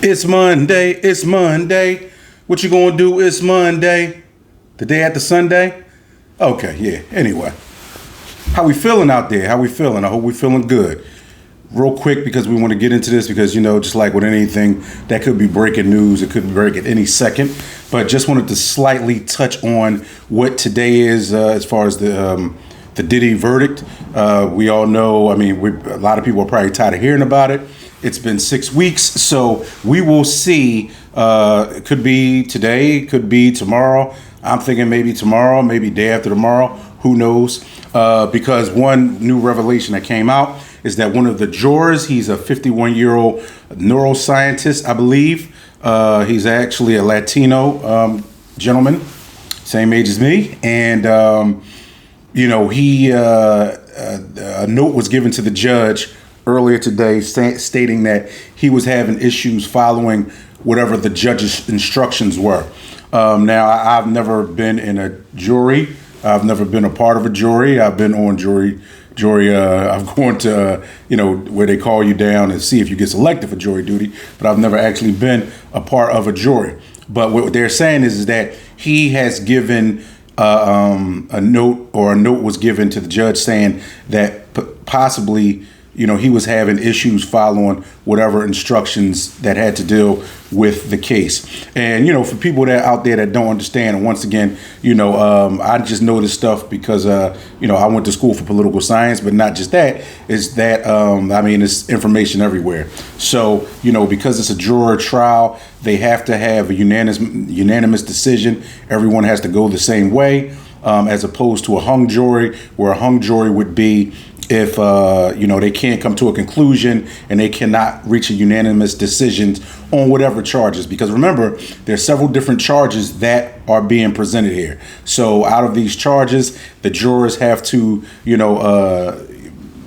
It's Monday. It's Monday. What you gonna do? It's Monday. The day after Sunday? Okay, yeah. Anyway, how we feeling out there? How we feeling? I hope we feeling good. Real quick, because we want to get into this, because, you know, just like with anything, that could be breaking news. It could break at any second. But just wanted to slightly touch on what today is as far as the Diddy verdict. We all know, I mean, a lot of people are probably tired of hearing about it. It's been 6 weeks, so we will see. It could be today, it could be tomorrow. I'm thinking maybe tomorrow, maybe day after tomorrow. Who knows? Because one new revelation that came out is that one of the jurors, he's a 51-year-old neuroscientist, I believe. He's actually a Latino gentleman, same age as me. And, you know, a note was given to the judge earlier today stating that he was having issues following whatever the judge's instructions were. Now, I've never been in a jury. I've never been a part of a jury. I've been on jury. I've gone to, you know, where they call you down and see if you get selected for jury duty, but I've never actually been a part of a jury. But what they're saying is that he has given a note, or a note was given to the judge saying that possibly, you know, he was having issues following whatever instructions that had to deal with the case. And, you know, for people that out there that don't understand, and once again, you know, I just know this stuff because, you know, I went to school for political science, but not just that, is that, I mean, it's information everywhere. So, you know, because it's a juror trial, they have to have a unanimous decision. Everyone has to go the same way, as opposed to a hung jury, where a hung jury would be if, you know, they can't come to a conclusion and they cannot reach a unanimous decision on whatever charges. Because remember, there's several different charges that are being presented here. So out of these charges, the jurors have to, you know,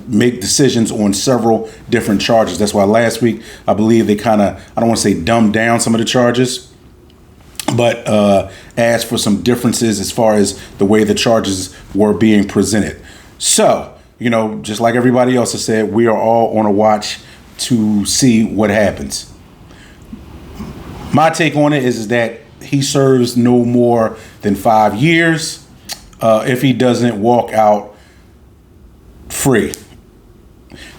make decisions on several different charges. That's why last week, I believe they kind of, I don't want to say dumbed down some of the charges, but asked for some differences as far as the way the charges were being presented. So, you know, just like everybody else has said, we are all on a watch to see what happens. My take on it is that he serves no more than 5 years if he doesn't walk out free.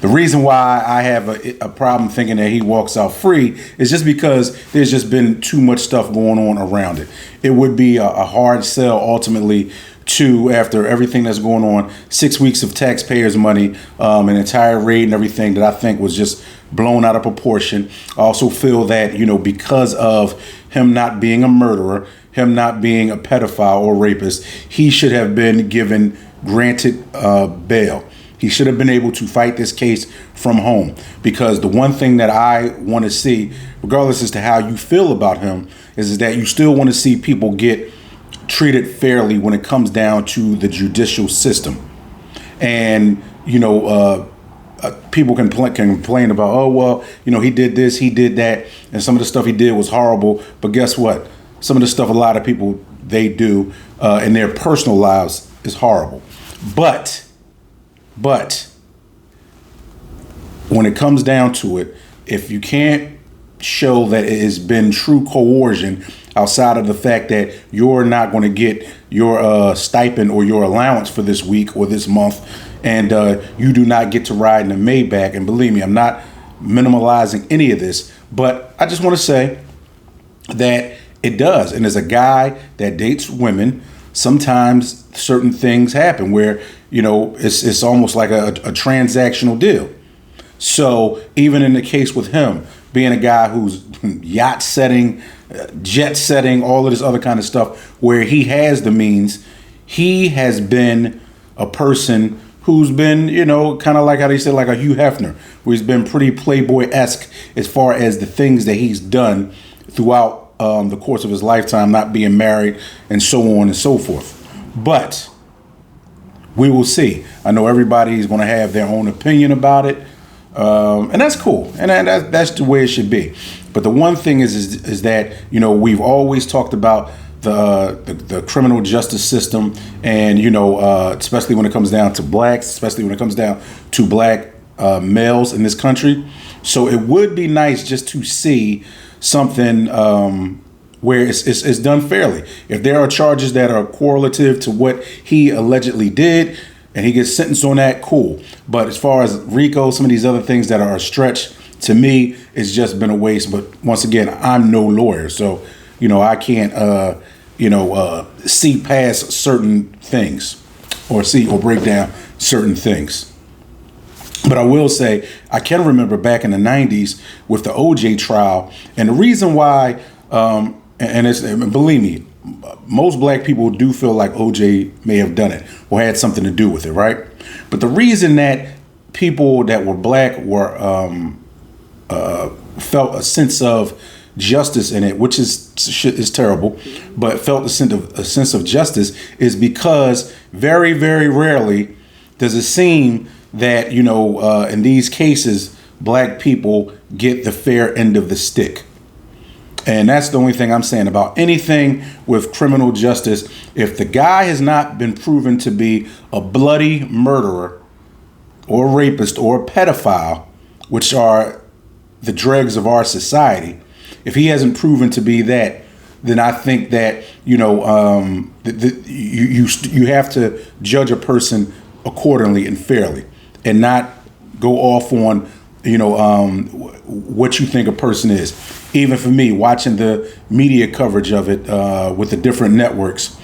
The reason why I have a problem thinking that he walks out free is just because there's just been too much stuff going on around it. It would be a hard sell ultimately to, after everything that's going on, 6 weeks of taxpayers' money, an entire raid and everything that I think was just blown out of proportion. I also feel that, you know, because of him not being a murderer, him not being a pedophile or rapist, he should have been granted bail. He should have been able to fight this case from home, because the one thing that I want to see, regardless as to how you feel about him, is that you still want to see people get treated fairly when it comes down to the judicial system. And, you know, people can complain about, oh, well, you know, he did this, he did that, and some of the stuff he did was horrible. But guess what? Some of the stuff a lot of people, they do in their personal lives is horrible. But when it comes down to it, if you can't show that it has been true coercion, outside of the fact that you're not going to get your stipend or your allowance for this week or this month, and you do not get to ride in a Maybach. And believe me, I'm not minimalizing any of this, but I just want to say that it does. And as a guy that dates women, sometimes certain things happen where, you know, it's almost like a transactional deal. So even in the case with him, being a guy who's yacht setting, jet setting, all of this other kind of stuff, where he has the means, he has been a person who's been, you know, kind of like how they said, like a Hugh Hefner, where he's been pretty Playboy-esque as far as the things that he's done throughout the course of his lifetime, not being married and so on and so forth. But we will see. I know everybody's going to have their own opinion about it. And that's cool. And that's the way it should be. But the one thing is that, you know, we've always talked about the criminal justice system, and, you know, especially when it comes down to blacks, especially when it comes down to black males in this country. So it would be nice just to see something where it's done fairly. If there are charges that are correlative to what he allegedly did and he gets sentenced on that, cool. But as far as RICO, some of these other things that are a stretch, to me, it's just been a waste. But once again, I'm no lawyer, so I can't see past certain things or break down certain things. But I will say, I can remember back in the 90s with the OJ trial, and the reason why, and believe me, most black people do feel like OJ may have done it or had something to do with it, right? But the reason that people that were black were felt a sense of justice in it, which is terrible, but felt a sense of justice, is because very, very rarely does it seem that in these cases black people get the fair end of the stick. And that's the only thing I'm saying about anything with criminal justice. If the guy has not been proven to be a bloody murderer or a rapist or a pedophile, which are the dregs of our society, if he hasn't proven to be that, then I think that you have to judge a person accordingly and fairly, and not go off on what you think a person is. Even for me, watching the media coverage of it with the different networks,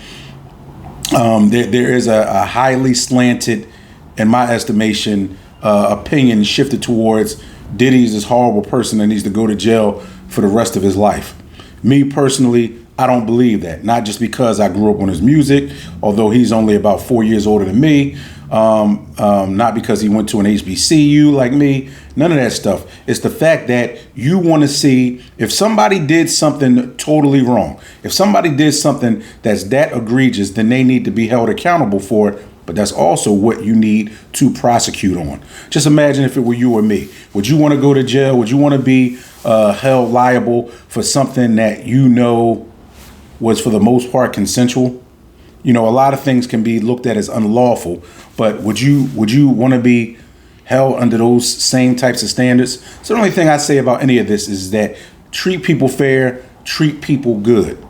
there is a highly slanted, in my estimation, opinion shifted towards Diddy's this horrible person that needs to go to jail for the rest of his life. Me personally, I don't believe that. Not just because I grew up on his music, although he's only about 4 years older than me. Not because he went to an HBCU like me. None of that stuff. It's the fact that you want to see if somebody did something totally wrong. If somebody did something that's that egregious, then they need to be held accountable for it. But that's also what you need to prosecute on. Just imagine if it were you or me. Would you want to go to jail? Would you want to be held liable for something that was for the most part consensual? A lot of things can be looked at as unlawful, but would you want to be held under those same types of standards? So the only thing I say about any of this is that treat people fair, treat people good.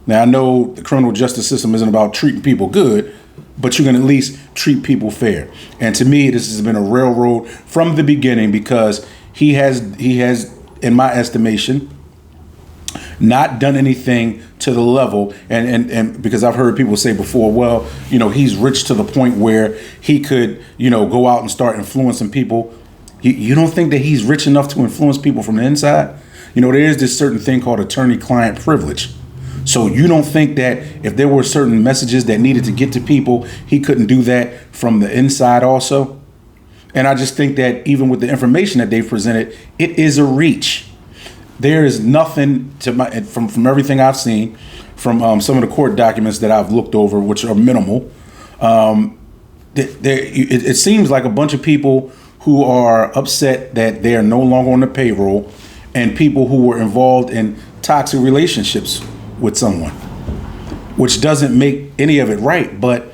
Now, I know the criminal justice system isn't about treating people good, but you can at least treat people fair. And to me, this has been a railroad from the beginning, because he has, in my estimation, not done anything to the level, and because I've heard people say before, well, he's rich to the point where he could, go out and start influencing people. You don't think that he's rich enough to influence people from the inside? There is this certain thing called attorney-client privilege. So you don't think that if there were certain messages that needed to get to people, he couldn't do that from the inside also? And I just think that even with the information that they've presented, it is a reach. There is nothing from everything I've seen, from some of the court documents that I've looked over, which are minimal. It seems like a bunch of people who are upset that they are no longer on the payroll, and people who were involved in toxic relationships with someone, which doesn't make any of it right. But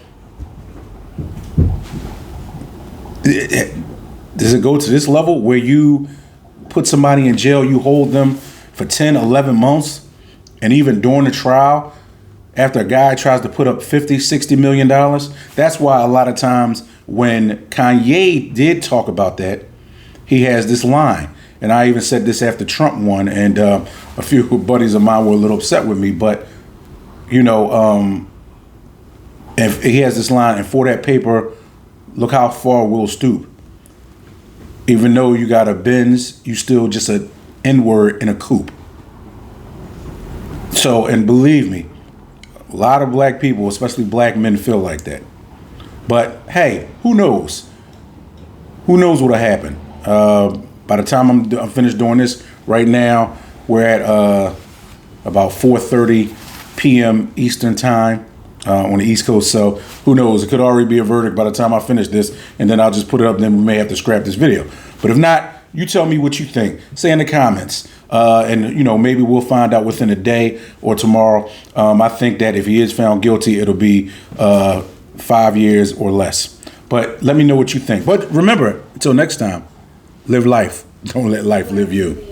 does it go to this level where you put somebody in jail, you hold them for 10, 11 months, and even during the trial, after a guy tries to put up $50, $60 million? That's why a lot of times when Kanye did talk about that, he has this line. And I even said this after Trump won, and a few buddies of mine were a little upset with me. But, if he has this line, and for that paper, look how far we'll stoop. Even though you got a Benz, you still just an N-word in a coupe. So, and believe me, a lot of black people, especially black men, feel like that. But hey, who knows? Who knows what'll happen? By the time I'm finished doing this, right now we're at about 4:30 p.m. Eastern time on the East Coast. So who knows? It could already be a verdict by the time I finish this, and then I'll just put it up. Then we may have to scrap this video. But if not, you tell me what you think. Say in the comments, and maybe we'll find out within a day or tomorrow. I think that if he is found guilty, it'll be 5 years or less. But let me know what you think. But remember, until next time, live life. Don't let life live you.